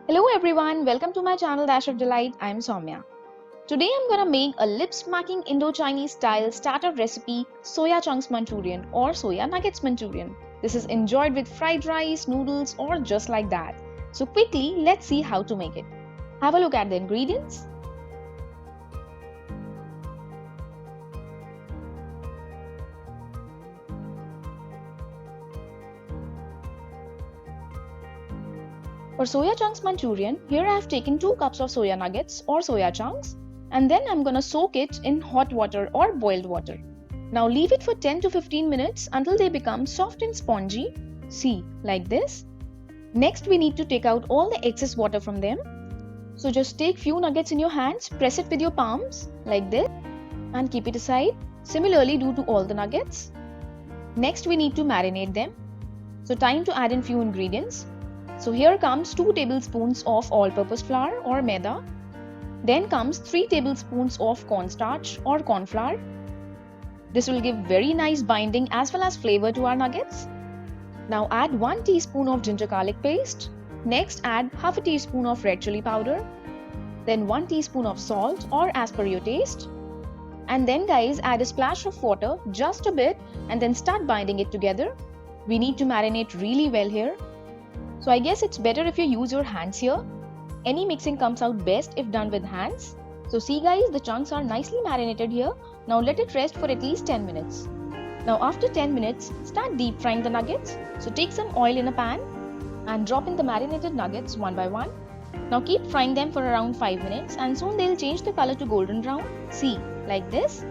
Hello everyone, welcome to my channel Dash of Delight. I'm Soumya. Today I'm gonna make a lip-smacking Indo-Chinese style starter recipe soya chunks Manchurian or soya nuggets Manchurian. This is enjoyed with fried rice, noodles or just like that. So quickly, let's see how to make it. Have a look at the ingredients. For soya chunks Manchurian, here I have taken 2 cups of soya nuggets or soya chunks and then I'm gonna soak it in hot water or boiled water. Now leave it for 10 to 15 minutes until they become soft and spongy. See, like this. Next we need to take out all the excess water from them. So just take few nuggets in your hands, press it with your palms like this and keep it aside. Similarly do to all the nuggets. Next we need to marinate them. So time to add in few ingredients. So here comes 2 tablespoons of all-purpose flour or maida. Then comes 3 tablespoons of cornstarch or corn flour. This will give very nice binding as well as flavor to our nuggets. Now add 1 teaspoon of ginger garlic paste. Next add half a teaspoon of red chili powder. Then 1 teaspoon of salt or as per your taste. And then guys, add a splash of water, just a bit, and then start binding it together. We need to marinate really well here. So I guess it's better if you use your hands here. Any mixing comes out best if done with hands. So see guys, the chunks are nicely marinated here. Now let it rest for at least 10 minutes. Now after 10 minutes, start deep frying the nuggets. So take some oil in a pan and drop in the marinated nuggets one by one. Now keep frying them for around 5 minutes and soon they'll change the color to golden brown. See, like this.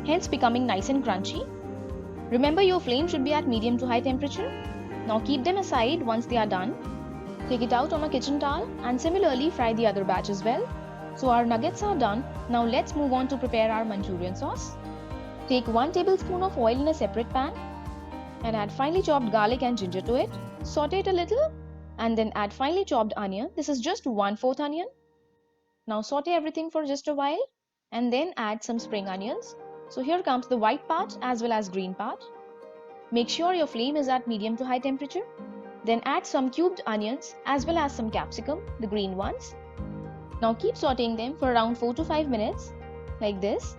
Hence becoming nice and crunchy. Remember your flame should be at medium to high temperature. Now keep them aside once they are done. Take it out on a kitchen towel and similarly fry the other batch as well. So our nuggets are done. Now let's move on to prepare our Manchurian sauce. Take 1 tablespoon of oil in a separate pan and add finely chopped garlic and ginger to it. Saute it a little and then add finely chopped onion. This is just 1/4 onion. Now saute everything for just a while and then add some spring onions. So here comes the white part as well as green part. Make sure your flame is at medium to high temperature. Then add some cubed onions as well as some capsicum, the green ones. Now keep sauteing them for around 4 to 5 minutes, like this.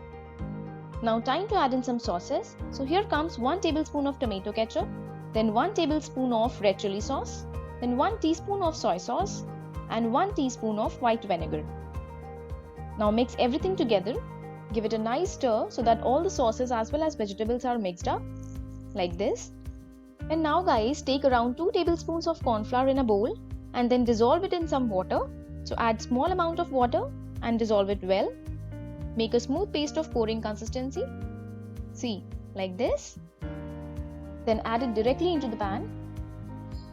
Now time to add in some sauces. So here comes 1 tablespoon of tomato ketchup, then 1 tablespoon of red chili sauce, then 1 teaspoon of soy sauce, and 1 teaspoon of white vinegar. Now mix everything together. Give it a nice stir so that all the sauces as well as vegetables are mixed up, like this. And now guys, take around 2 tablespoons of corn flour in a bowl and then dissolve it in some water. So add small amount of water and dissolve it well. Make a smooth paste of pouring consistency. See, like this. Then add it directly into the pan.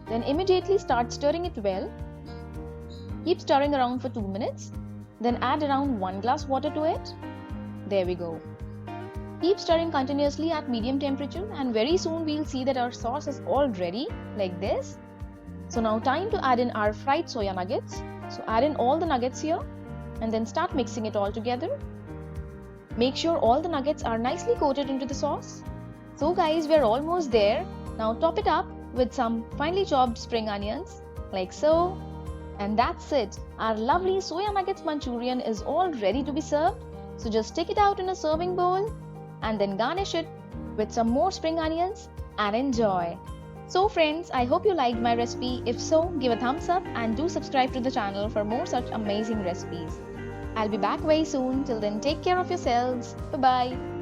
Then immediately start stirring it well. Keep stirring around for 2 minutes. Then add around 1 glass water to it. There we go. Keep stirring continuously at medium temperature and very soon we'll see that our sauce is all ready, like this. So now time to add in our fried soya nuggets. So add in all the nuggets here and then start mixing it all together. Make sure all the nuggets are nicely coated into the sauce. So guys, we're almost there. Now top it up with some finely chopped spring onions, like so. And that's it. Our lovely soya nuggets Manchurian is all ready to be served. So just take it out in a serving bowl and then garnish it with some more spring onions and enjoy. So friends, I hope you liked my recipe. If so, give a thumbs up and do subscribe to the channel for more such amazing recipes. I'll be back very soon. Till then, take care of yourselves. Bye bye.